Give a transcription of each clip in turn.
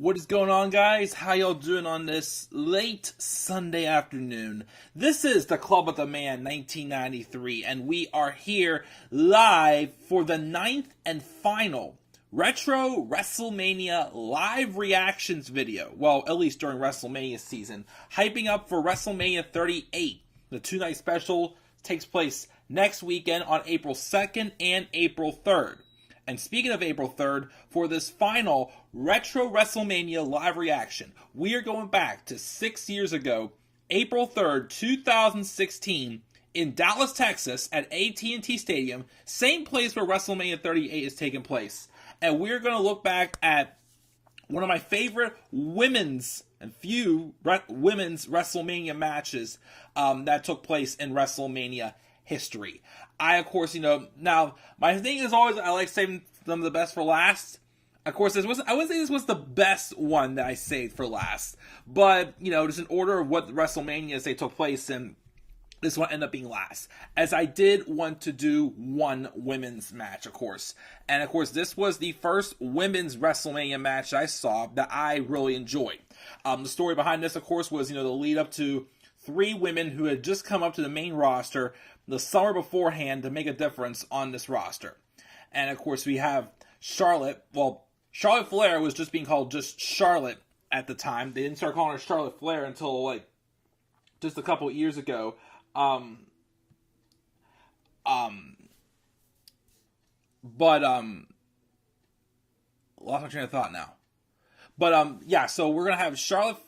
What is going on, guys? How y'all doing on this late Sunday afternoon? This is the Club of the Man 1993, and we are here live for the 9th and final Retro Wrestlemania live reactions video. Well, at least during WrestleMania season. Hyping up for WrestleMania 38. The two-night special takes place next weekend on April 2nd and April 3rd. And speaking of April 3rd, for this final Retro WrestleMania live reaction, we are going back to 6 years ago, April 3rd, 2016, in Dallas, Texas, at AT&T Stadium, same place where WrestleMania 38 is taking place. And we're going to look back at one of my favorite women's WrestleMania matches that took place in WrestleMania history. I, of course, now, my thing is always, I like saving them the best for last. Of course, I wouldn't say this was the best one that I saved for last, but, just in order of what WrestleManias they took place in, this one ended up being last, as I did want to do one women's match, of course. And, of course, this was the first women's WrestleMania match I saw that I really enjoyed. The story behind this, of course, was, the lead up to three women who had just come up to the main roster the summer beforehand to make a difference on this roster. And, of course, we have Charlotte. Well, Charlotte Flair was just being called just Charlotte at the time. They didn't start calling her Charlotte Flair until, just a couple years ago. Lost my train of thought now. But, yeah, so we're going to have Charlotte.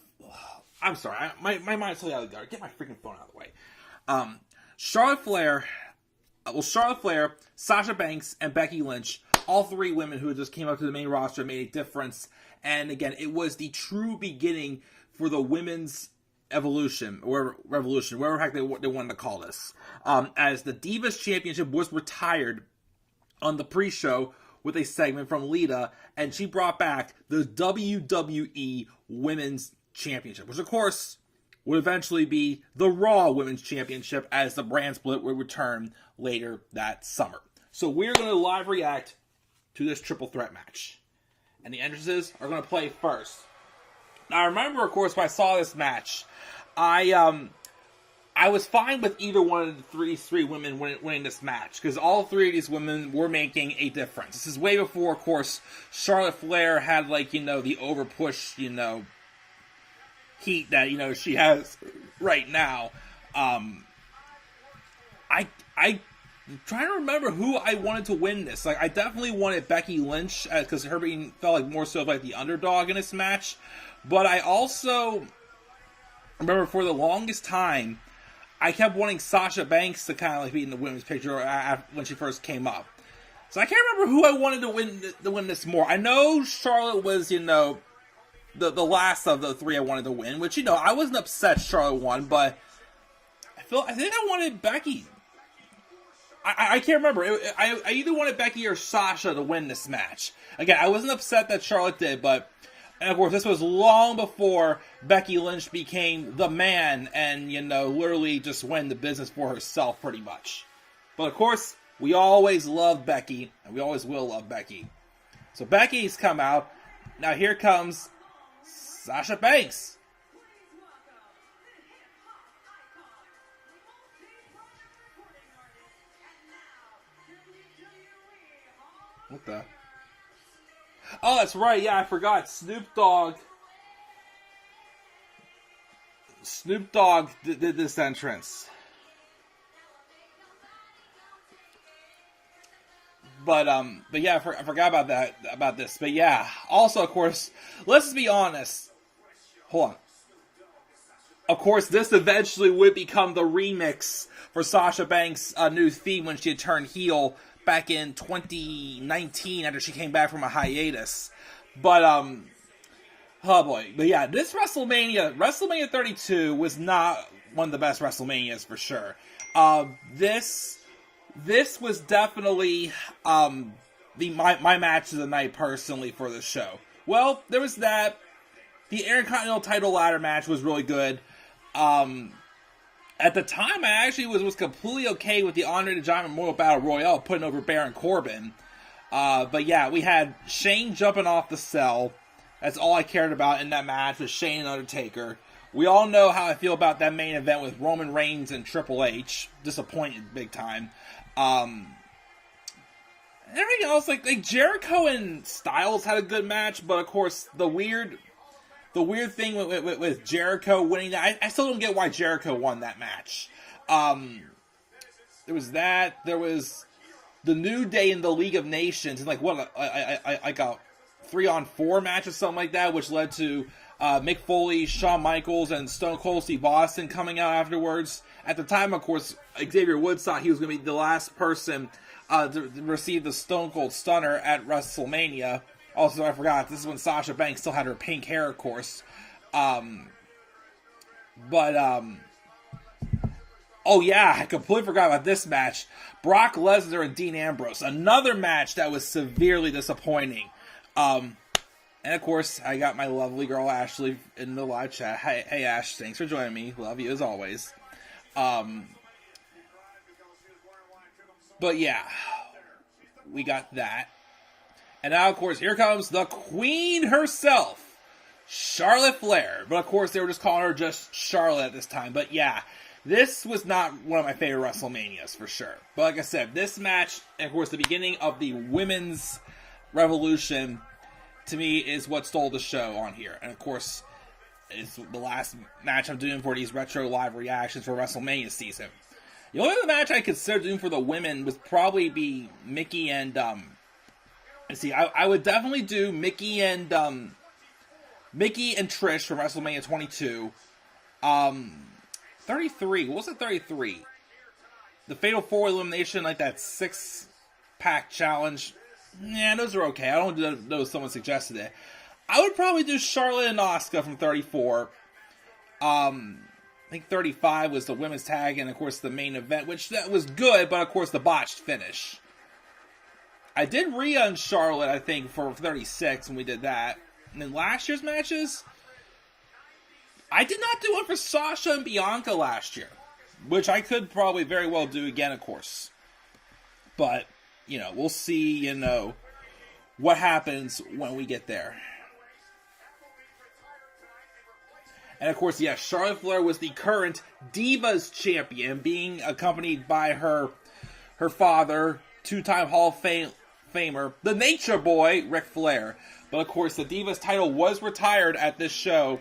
I'm sorry, my mind's totally out of the guard. Get my freaking phone out of the way. Charlotte Flair, Sasha Banks, and Becky Lynch, all three women who just came up to the main roster, made a difference. And again, it was the true beginning for the women's evolution, or revolution, whatever the heck they wanted to call this. As the Divas Championship was retired on the pre-show with a segment from Lita, and she brought back the WWE Women's Championship, which of course would eventually be the Raw Women's Championship as the brand split would return later that summer. So we're going to live react to this triple threat match. And the entrances are going to play first. Now I remember, of course, when I saw this match, I was fine with either one of these three women winning this match, because all three of these women were making a difference. This is way before, of course, Charlotte Flair had, the overpush, heat that, she has right now. I'm trying to remember who I wanted to win this. I definitely wanted Becky Lynch, because her felt like more so like the underdog in this match. But I also remember for the longest time, I kept wanting Sasha Banks to kind of be in the women's picture when she first came up. So I can't remember who I wanted to win this more. I know Charlotte was, the last of the three I wanted to win, which, I wasn't upset Charlotte won, but I think I wanted Becky. I can't remember. I either wanted Becky or Sasha to win this match. Again, I wasn't upset that Charlotte did, and of course, this was long before Becky Lynch became the man and, literally just win the business for herself pretty much. But of course, we always loved Becky, and we always will love Becky. So Becky's come out. Now here comes Sasha Banks. What the? Oh, that's right. Yeah, I forgot. Snoop Dogg did this entrance. But yeah, I forgot about this. But yeah, also, of course, let's just be honest. Hold on. Of course, this eventually would become the remix for Sasha Banks' new theme when she had turned heel back in 2019 after she came back from a hiatus. But, oh boy. But yeah, this WrestleMania 32 was not one of the best WrestleManias for sure. This was definitely my match of the night personally for the show. Well, there was that. The Intercontinental title ladder match was really good. At the time, I actually was completely okay with the Andre the Giant Memorial Battle Royale putting over Baron Corbin. But yeah, we had Shane jumping off the cell. That's all I cared about in that match with Shane and Undertaker. We all know how I feel about that main event with Roman Reigns and Triple H. Disappointed big time. Everything else, like Jericho and Styles had a good match, but of course the weird thing with Jericho winning that, I still don't get why Jericho won that match. There was that. There was the New Day in the League of Nations, and like a 3-on-4 match or something like that, which led to Mick Foley, Shawn Michaels, and Stone Cold Steve Austin coming out afterwards. At the time, of course, Xavier Woods thought he was going to be the last person to receive the Stone Cold Stunner at WrestleMania. Also, I forgot, this is when Sasha Banks still had her pink hair, of course. Oh yeah, I completely forgot about this match. Brock Lesnar and Dean Ambrose. Another match that was severely disappointing. And of course, I got my lovely girl Ashley in the live chat. Hey Ash, thanks for joining me. Love you as always. But yeah, we got that. And now, of course, here comes the Queen herself, Charlotte Flair. But of course, they were just calling her just Charlotte at this time. But yeah, this was not one of my favorite WrestleManias for sure. But like I said, this match, and of course, the beginning of the women's revolution, to me, is what stole the show on here. And of course, it's the last match I'm doing for these retro live reactions for WrestleMania season. The only other match I consider doing for the women would probably be Mickey and let's see, I would definitely do Mickey and Trish from WrestleMania 22. 33. What was it? 33. The Fatal 4 elimination, like that 6-pack challenge. Yeah, those are okay. I don't know if someone suggested it. I would probably do Charlotte and Asuka from 34. I think 35 was the women's tag, and of course the main event, which that was good, but of course the botched finish. I did Rhea and Charlotte, I think, for 36 when we did that. And then last year's matches, I did not do one for Sasha and Bianca last year, which I could probably very well do again, of course. But, we'll see, what happens when we get there. And of course, yes, Charlotte Flair was the current Divas Champion, being accompanied by her father, two-time Hall of Famer, the Nature Boy, Ric Flair. But of course, the Divas title was retired at this show,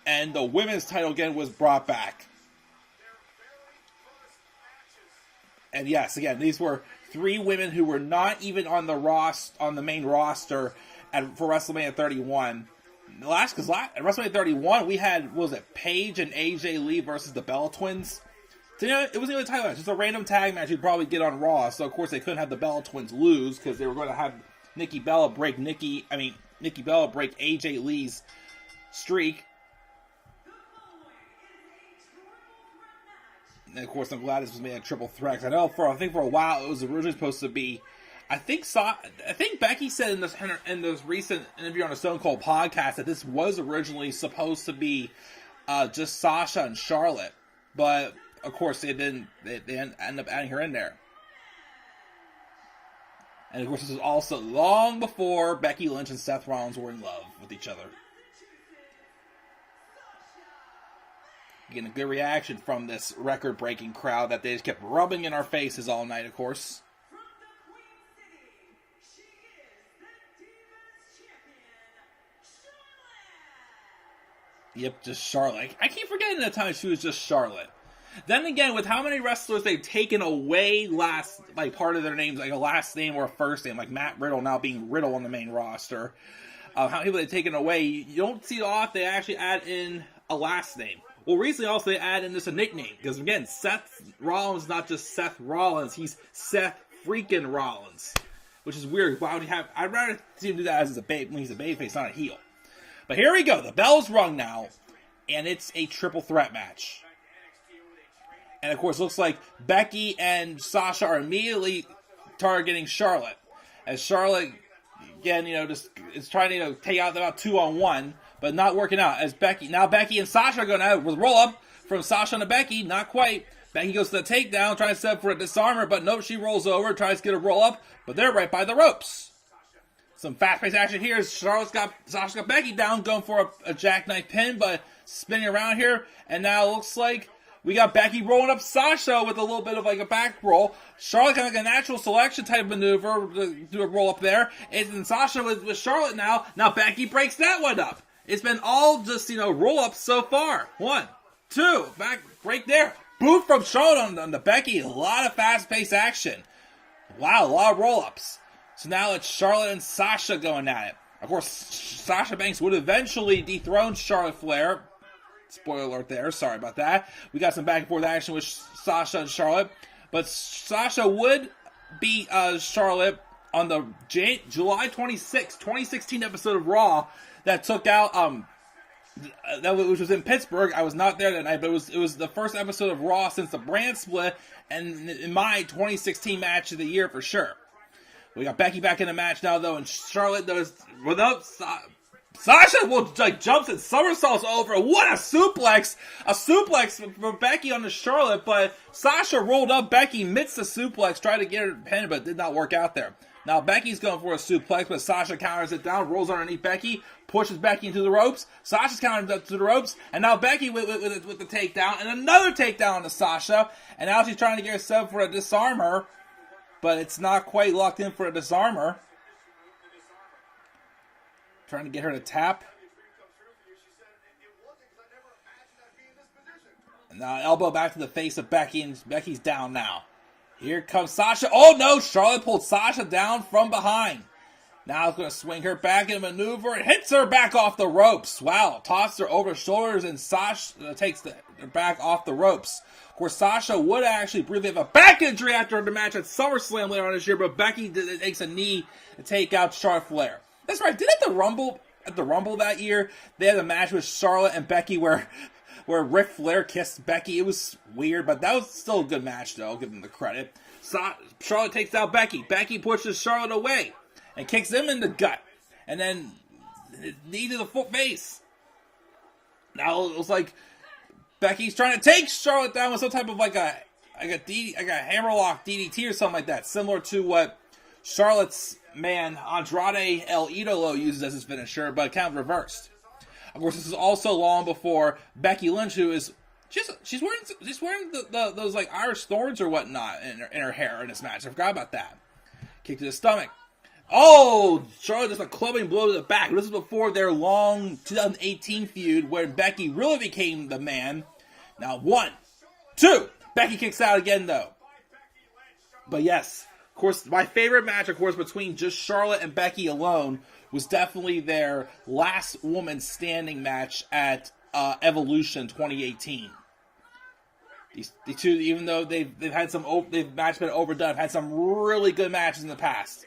and the women's title again was brought back. And yes, again, these were 3 women who were not even on the main roster for WrestleMania 31. At WrestleMania 31, we had, Paige and AJ Lee versus the Bella Twins. So, it wasn't even a title match. Just a random tag match you'd probably get on Raw. So, of course, they couldn't have the Bella Twins lose because they were going to have Nikki Bella break AJ Lee's streak. And, of course, I'm glad this was made a triple threat. I know I think for a while it was originally supposed to be, I think Becky said in this recent interview on a Stone Cold podcast that this was originally supposed to be just Sasha and Charlotte, but of course they didn't. They end up adding her in there, and of course this was also long before Becky Lynch and Seth Rollins were in love with each other. Getting a good reaction from this record-breaking crowd that they just kept rubbing in our faces all night, of course. Yep, just Charlotte. I keep forgetting that time she was just Charlotte. Then again, with how many wrestlers they've taken away part of their names, like a last name or a first name, like Matt Riddle now being Riddle on the main roster. How many people they've taken away, you don't see often they actually add in a last name. Well, recently also they add in just a nickname, because again, Seth Rollins is not just Seth Rollins, he's Seth freaking Rollins. Which is weird. Why would he have, I'd rather see him do that when he's a babyface, not a heel. But here we go. The bell's rung now. And it's a triple threat match. And of course, it looks like Becky and Sasha are immediately targeting Charlotte. As Charlotte, again, just is trying to take out about 2-on-1, but not working out. As Becky and Sasha are going out with roll up from Sasha to Becky. Not quite. Becky goes to the takedown, trying to set up for a disarmer, but nope, she rolls over, tries to get a roll up, but they're right by the ropes. Some fast-paced action here. Sasha's got Becky down, going for a jackknife pin, but spinning around here. And now it looks like we got Becky rolling up Sasha with a little bit of like a back roll. Charlotte kind of like a natural selection type maneuver to do a roll up there. And Sasha with Charlotte now. Now Becky breaks that one up. It's been all just, roll ups so far. 1, 2, back, break there. Boot from Charlotte on the Becky. A lot of fast-paced action. Wow, a lot of roll ups. So now it's Charlotte and Sasha going at it. Of course, Sasha Banks would eventually dethrone Charlotte Flair. Spoiler alert there, sorry about that. We got some back and forth action with Sasha and Charlotte. But Sasha would beat Charlotte on the July 26, 2016 episode of Raw that took out, which was in Pittsburgh. I was not there that night, but it was the first episode of Raw since the brand split, and in my 2016 match of the year for sure. We got Becky back in the match now, though, and Charlotte does, Sasha jumps and somersaults over. What a suplex! A suplex for Becky on the Charlotte, but Sasha rolled up Becky, missed the suplex, tried to get her pinned, but did not work out there. Now Becky's going for a suplex, but Sasha counters it down, rolls underneath Becky, pushes Becky into the ropes. Sasha's countering up to the ropes, and now Becky with the takedown, and another takedown on to Sasha, and now she's trying to get herself for a disarmer, but it's not quite locked in for a disarmer. Trying to get her to tap. And now elbow back to the face of Becky, and Becky's down now. Here comes Sasha. Oh no, Charlotte pulled Sasha down from behind. Now it's going to swing her back in a maneuver. It hits her back off the ropes. Wow, tossed her over the shoulders, and Sasha takes her back off the ropes. Of course, Sasha would actually briefly have a back injury after the match at SummerSlam later on this year, but Becky takes a knee to take out Charlotte Flair. That's right. Did at the Rumble that year, they had a match with Charlotte and Becky where Ric Flair kissed Becky. It was weird, but that was still a good match, though. I'll give them the credit. Charlotte takes out Becky. Becky pushes Charlotte away and kicks him in the gut, and then knee to the face. Now it was like Becky's trying to take Charlotte down with some type of like a hammerlock DDT or something like that, similar to what Charlotte's man Andrade El Idolo uses as his finisher, but kind of reversed. Of course, this is also long before Becky Lynch, who is she's wearing those like Irish thorns or whatnot in her hair in this match. I forgot about that. Kick to the stomach. Oh, Charlotte just a clubbing blow to the back. This is before their long 2018 feud where Becky really became the man. Now 1, 2, Becky kicks out again though. But yes. Of course, my favorite match, of course, between just Charlotte and Becky alone was definitely their last woman standing match at Evolution 2018. These two, even though they've match been overdone, have had some really good matches in the past.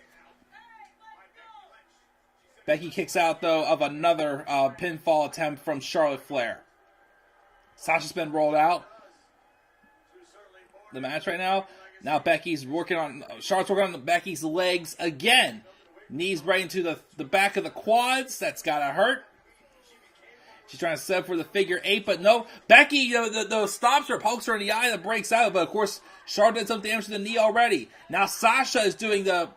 Becky kicks out though of another pinfall attempt from Charlotte Flair. Sasha's been rolled out. The match right now. Now Charlotte's working on Becky's legs again. Knees right into the back of the quads. That's gotta hurt. She's trying to set up for the figure 8, but no. Becky, stops her, pokes her in the eye, that breaks out. But of course, Charlotte did some damage to the knee already. Now Sasha is doing the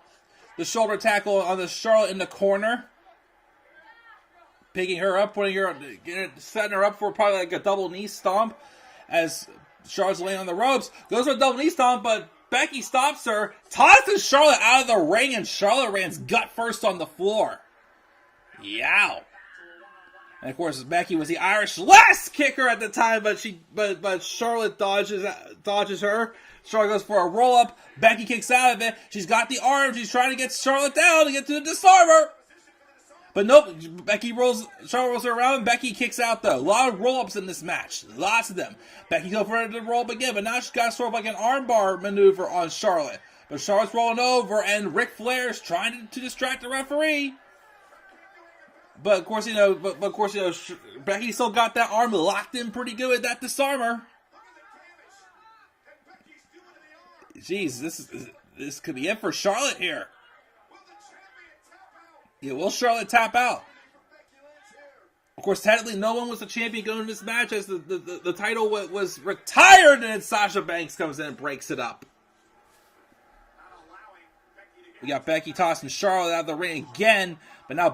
shoulder tackle on the Charlotte in the corner. Picking her up, setting her up for probably like a double knee stomp. As Charlotte's laying on the ropes. Goes for a double knee stomp, but Becky stops her, tosses Charlotte out of the ring, and Charlotte lands gut first on the floor. Yow. And of course, Becky was the Irish last kicker at the time, but Charlotte dodges her. Charlotte goes for a roll up. Becky kicks out of it. She's got the arm. She's trying to get Charlotte down to get to the disarmer. But nope, Charlotte rolls her around, and Becky kicks out though. A lot of roll-ups in this match. Lots of them. Becky goes for her to roll up again, but now she's got sort of like an armbar maneuver on Charlotte. But Charlotte's rolling over, and Ric Flair's trying to distract the referee. But of course, Becky still got that arm locked in pretty good with that disarmer. Jeez, this could be it for Charlotte here. Yeah, will Charlotte tap out? Of course, technically, no one was the champion going into this match as the title was retired, and then Sasha Banks comes in and breaks it up. We got Becky tossing Charlotte out of the ring again. But now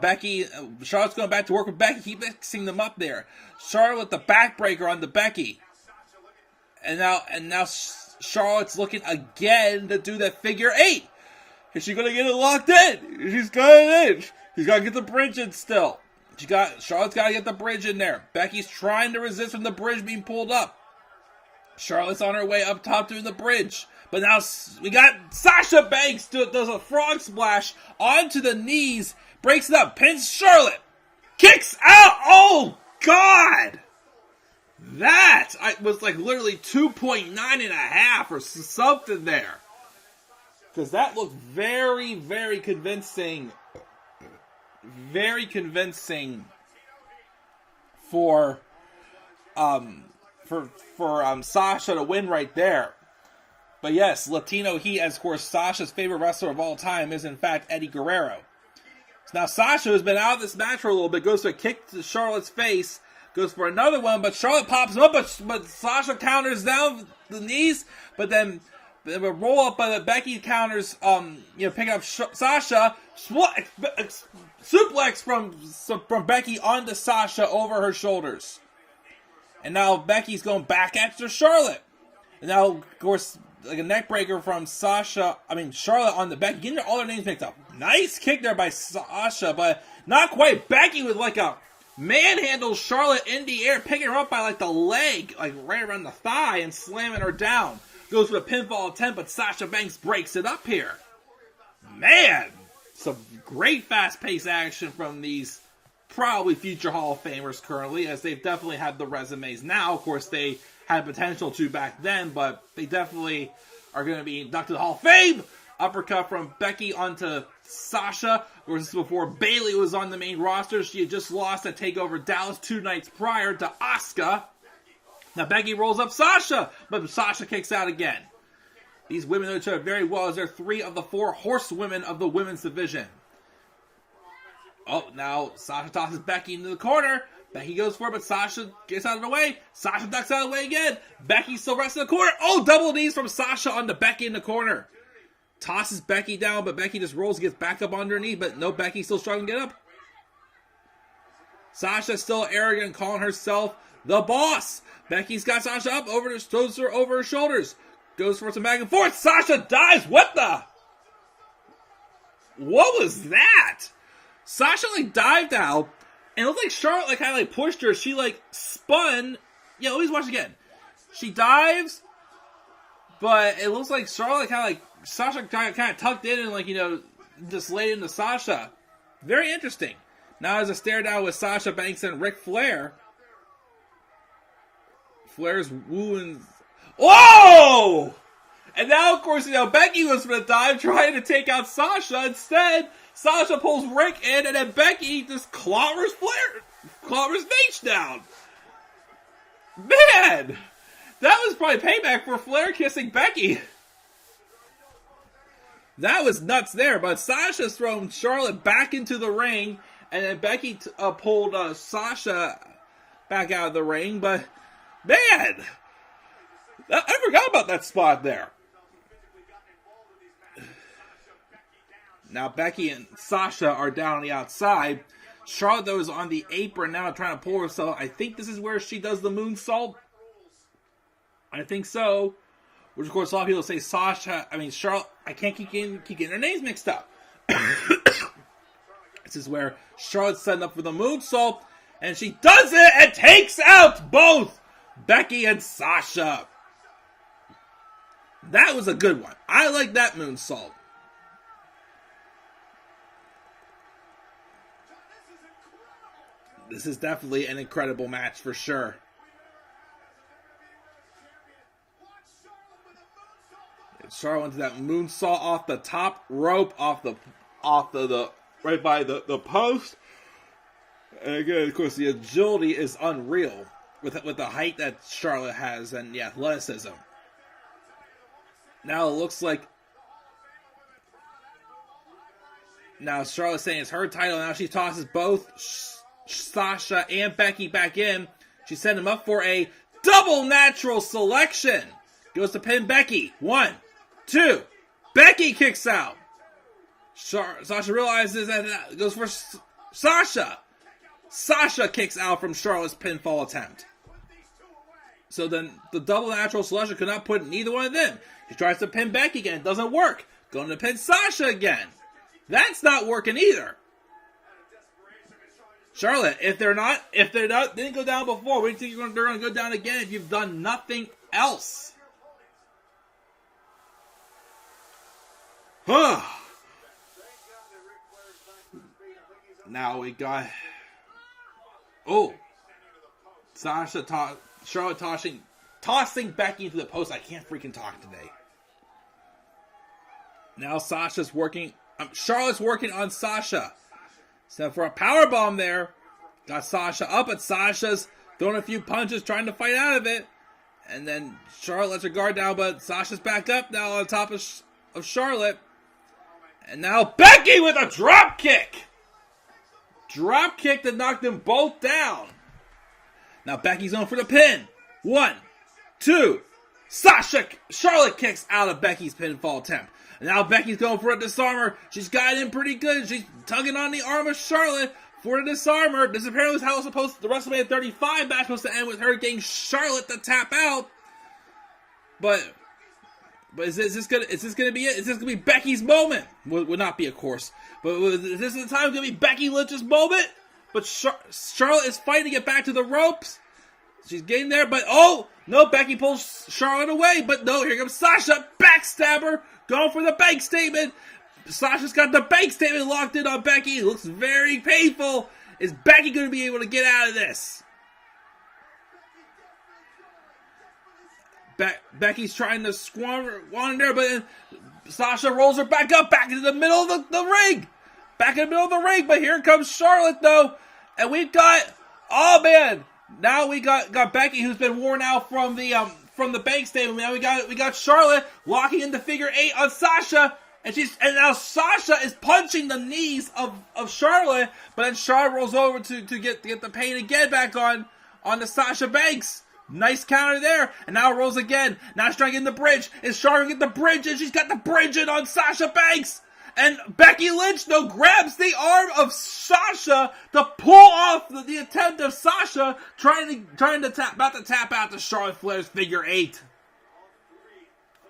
Charlotte's going back to work with Becky. Keep mixing them up there. Charlotte with the backbreaker on the Becky. And now Charlotte's looking again to do that figure 8. Is she going to get it locked in? She's got it in. She's got to get the bridge in still. Charlotte's got to get the bridge in there. Becky's trying to resist from the bridge being pulled up. Charlotte's on her way up top doing the bridge. But now we got Sasha Banks does a frog splash onto the knees. Breaks it up. Pins Charlotte. Kicks out. Oh, God. That was like literally 2.9.5 or something there. Because that looked very, very convincing. Very convincing for Sasha to win right there. But yes, Latino Heat, as of course Sasha's favorite wrestler of all time, is in fact Eddie Guerrero. So now Sasha, who's been out of this match for a little bit, goes for a kick to Charlotte's face, goes for another one, but Charlotte pops him up, but Sasha counters down the knees, but then the roll up, but Becky counters, picking up Sasha, suplex from Becky onto Sasha over her shoulders. And now Becky's going back after Charlotte. And now, of course, like a neck breaker from Charlotte on the Becky. Getting all their names mixed up. Nice kick there by Sasha, but not quite. Becky with like a manhandle Charlotte in the air, picking her up by like the leg, like right around the thigh, and slamming her down. Goes for a pinfall attempt, but Sasha Banks breaks it up here. Man, some great fast-paced action from these probably future Hall of Famers currently, as they've definitely had the resumes now. Of course, they had potential to back then, but they definitely are going to be inducted to the Hall of Fame. Uppercut from Becky onto Sasha. Of course, this is before Bayley was on the main roster. She had just lost at TakeOver Dallas 2 nights prior to Asuka. Now Becky rolls up Sasha, but Sasha kicks out again. These women know each other very well, as they're 3 of the 4 horsewomen of the women's division. Oh, now Sasha tosses Becky into the corner. Becky goes for it, but Sasha gets out of the way. Sasha ducks out of the way again. Becky still rests in the corner. Oh, double knees from Sasha onto Becky in the corner. Tosses Becky down, but Becky just rolls and gets back up underneath. But no, Becky's still struggling to get up. Sasha's still arrogant, calling herself the boss. Becky's got Sasha up, throws her over her shoulders. Goes for some back and forth. Sasha dives. What was that? Sasha dived out, and it looked like Charlotte kind of pushed her. She spun. Yeah, let me watch again. She dives, but it looks like Charlotte Sasha kind of tucked in and just laid into Sasha. Very interesting. Now there's a stare down with Sasha Banks and Ric Flair. Flair's wooing. Whoa! And now, of course, Becky was going to dive trying to take out Sasha. Instead, Sasha pulls Rick in, and then Becky just clobbers Nate down. Man! That was probably payback for Flair kissing Becky. That was nuts there, but Sasha's thrown Charlotte back into the ring, and then Becky pulled Sasha back out of the ring, but man! I forgot about that spot there. Now Becky and Sasha are down on the outside. Charlotte, though, is on the apron now trying to pull herself. I think this is where she does the moonsault. I think so. Which, of course, a lot of people say Charlotte. I can't keep getting their names mixed up. This is where Charlotte's setting up for the moonsault. And she does it and takes out both Becky and Sasha. That was a good one. I like that moonsault. This is definitely an incredible match for sure. Charlotte went to that moonsault off the top rope, off the right by the post. And again, of course, the agility is unreal with the height that Charlotte has and the athleticism. Now it looks like Charlotte's saying it's her title. Now she tosses both Sasha and Becky back in. She set him up for a double natural selection. Goes to pin Becky. 1, 2. Becky kicks out. Sasha realizes that goes for Sasha. Sasha kicks out from Charlotte's pinfall attempt. So then the double natural selection could not put neither one of them. She tries to pin Becky again. It doesn't work. Going to pin Sasha again. That's not working either. Charlotte, if they didn't go down before, we think they're going to go down again if you've done nothing else. Now we got... Oh. Charlotte tossing Becky into the post. I can't freaking talk today. Now Charlotte's working on Sasha. So for a powerbomb there. Got Sasha up, but Sasha's throwing a few punches, trying to fight out of it. And then Charlotte lets her guard down, but Sasha's back up now on top of Charlotte. And now Becky with a drop kick. Drop kick that knocked them both down. Now Becky's going for the pin. 1, 2. Charlotte kicks out of Becky's pinfall attempt. And now Becky's going for a disarmer. She's got it in pretty good. She's tugging on the arm of Charlotte for the disarmer. This apparently was how it was the WrestleMania 35 match was supposed to end, with her getting Charlotte to tap out. But is this gonna be it? Is this gonna be Becky's moment? Would not be, of course. But is this the time gonna be Becky Lynch's moment? But Charlotte is fighting to get back to the ropes. She's getting there, but oh no! Becky pulls Charlotte away. But no, here comes Sasha, backstabber, going for the bank statement. Sasha's got the bank statement locked in on Becky. It looks very painful. Is Becky going to be able to get out of this? Becky's trying to wander, but Sasha rolls her back up, back into the middle of the ring. Back in the middle of the ring, but here comes Charlotte, though. And we've got, oh man, now we got Becky, who's been worn out from the bank statement. Now we got Charlotte locking into figure 8 on Sasha. And now Sasha is punching the knees of Charlotte, but then Charlotte rolls over to get the pain again back on the Sasha Banks. Nice counter there, and now it rolls again. Now she's trying to get in the bridge. Is Charlotte get the bridge, and she's got the bridge in on Sasha Banks. And Becky Lynch, though, grabs the arm of Sasha to pull off the attempt of Sasha about to tap out to Charlotte Flair's figure 8.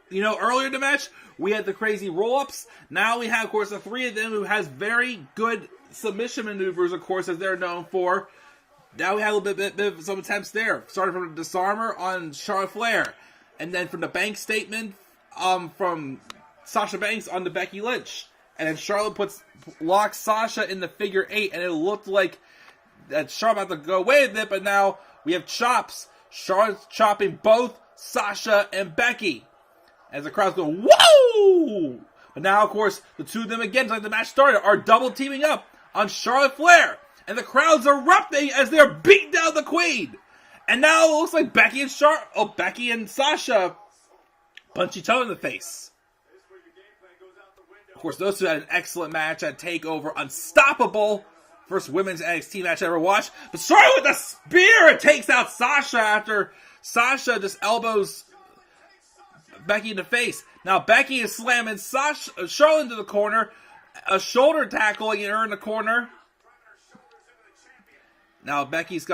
You know, earlier in the match, we had the crazy roll-ups. Now we have, of course, the three of them who has very good submission maneuvers, of course, as they're known for. Now we have a little bit of some attempts there. Starting from the disarmer on Charlotte Flair. And then from the bank statement from Sasha Banks on to Becky Lynch. And then Charlotte locks Sasha in the figure 8. And it looked like that Charlotte about to go away with it. But now we have chops. Charlotte's chopping both Sasha and Becky. As the crowd's going, whoa! But now, of course, the two of them again, like the match started, are double teaming up on Charlotte Flair. And the crowd's erupting as they're beating down the Queen. And now it looks like Becky and Sasha punch each other in the face. Of course, those two had an excellent match at TakeOver. Unstoppable. First women's NXT match I ever watched. But Charlotte with a spear, it takes out Sasha after Sasha just elbows Becky in the face. Now Becky is slamming Charlotte into the corner. A shoulder tackling her in the corner. Now Becky's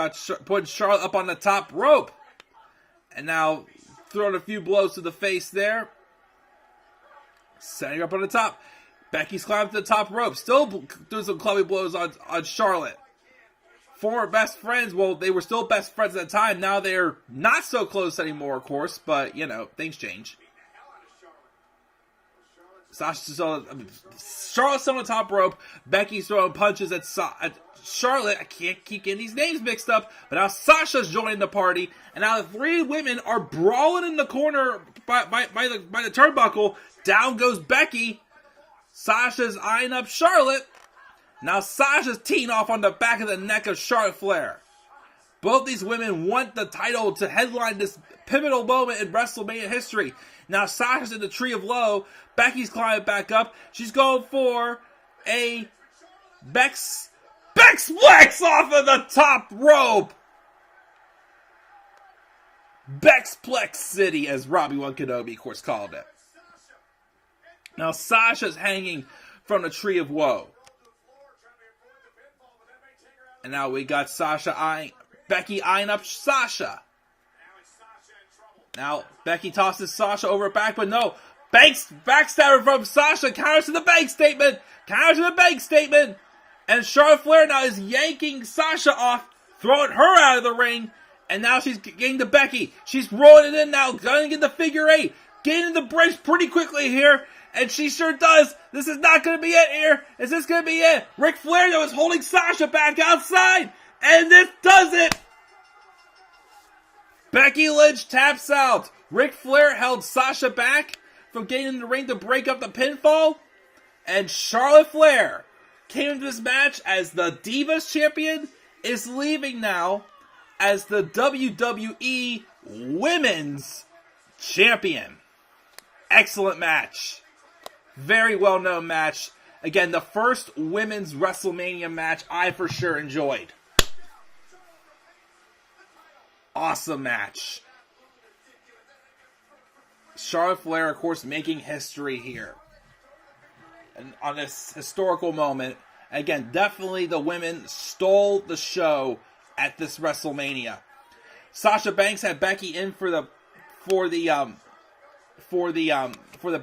putting Charlotte up on the top rope. And now throwing a few blows to the face there. Setting her up on the top. Becky's climbing to the top rope. Still doing some clubby blows on Charlotte. Former best friends. Well, they were still best friends at the time. Now they're not so close anymore, of course. But, you know, things change. Charlotte's on the top rope. Becky's throwing punches at Charlotte. I can't keep getting these names mixed up. But now Sasha's joining the party. And now the three women are brawling in the corner by the turnbuckle. Down goes Becky. Sasha's eyeing up Charlotte. Now Sasha's teeing off on the back of the neck of Charlotte Flair. Both these women want the title to headline this pivotal moment in WrestleMania history. Now Sasha's in the Tree of Low. Becky's climbing back up. She's going for a Bex Plex off of the top rope. Bex Plex City, as Robbie Wan Kenobi, of course, called it. Now Sasha's hanging from the Tree of Woe. And now we got Becky eyeing up Sasha. Now Becky tosses Sasha over her back, but no. Banks backstabber from Sasha, counters to the bank statement. And Charlotte Flair now is yanking Sasha off, throwing her out of the ring. And now she's getting to Becky. She's rolling it in now, going to get the figure 8. Getting the brace pretty quickly here. And she sure does. This is not going to be it here. Is this going to be it? Ric Flair though is holding Sasha back outside. And this does it. Becky Lynch taps out. Ric Flair held Sasha back from getting in the ring to break up the pinfall. And Charlotte Flair came into this match as the Divas Champion, is leaving now as the WWE Women's Champion. Excellent match. Very well known match. Again, the first women's WrestleMania match I for sure enjoyed. Awesome match. Charlotte Flair, of course, making history here. And on this historical moment, again, definitely the women stole the show at this WrestleMania. Sasha Banks had Becky in for the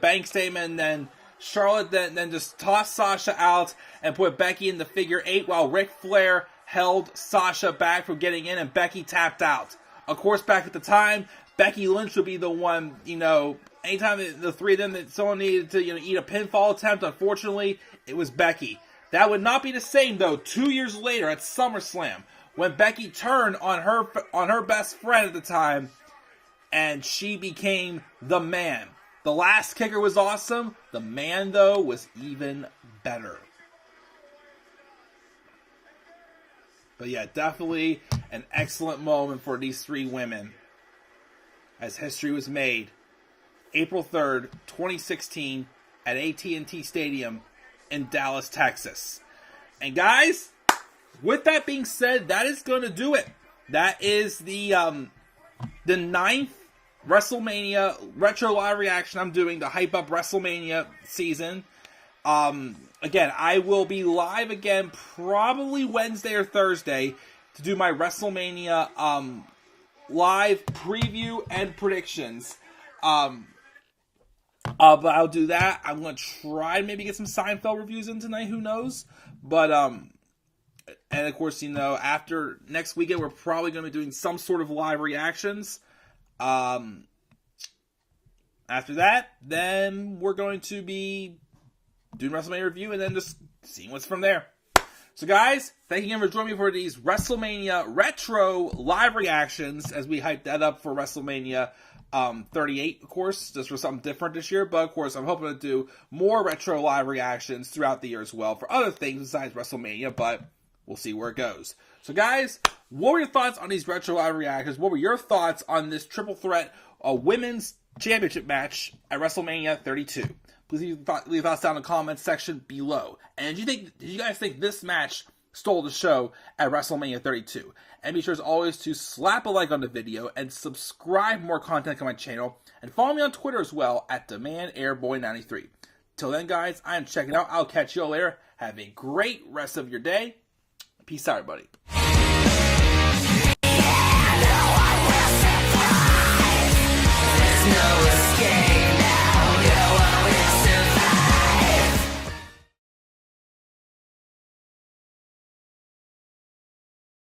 bank statement, and then Charlotte then just tossed Sasha out and put Becky in the figure 8 while Ric Flair held Sasha back from getting in, and Becky tapped out. Of course, back at the time, Becky Lynch would be the one, anytime the three of them that someone needed to, eat a pinfall attempt, unfortunately, it was Becky. That would not be the same, though, 2 years later at SummerSlam, when Becky turned on her best friend at the time, and she became the man. The last kicker was awesome. The man, though, was even better. But yeah, definitely an excellent moment for these three women as history was made. April 3rd, 2016 at AT&T Stadium in Dallas, Texas. And guys, with that being said, that is going to do it. That is the 9th WrestleMania retro live reaction I'm doing to hype up WrestleMania season. Again, I will be live again probably Wednesday or Thursday to do my WrestleMania live preview and predictions. But I'll do that. I'm going to try and maybe get some Seinfeld reviews in tonight. Who knows? But, and of course, after next weekend, we're probably going to be doing some sort of live reactions. After that, then we're going to be doing WrestleMania review and then just seeing what's from there. So guys, thank you again for joining me for these WrestleMania retro live reactions as we hype that up for WrestleMania 38, of course, just for something different this year. But of course, I'm hoping to do more retro live reactions throughout the year as well for other things besides WrestleMania, but we'll see where it goes. So guys, what were your thoughts on these retro live reactions? What were your thoughts on this triple threat women's championship match at WrestleMania 32? Please leave thoughts down in the comments section below. And did you guys think this match stole the show at WrestleMania 32? And be sure as always to slap a like on the video and subscribe for more content on my channel. And follow me on Twitter as well at DemandAirboy93. Till then, guys, I'm checking out. I'll catch you all later. Have a great rest of your day. Peace out, everybody. No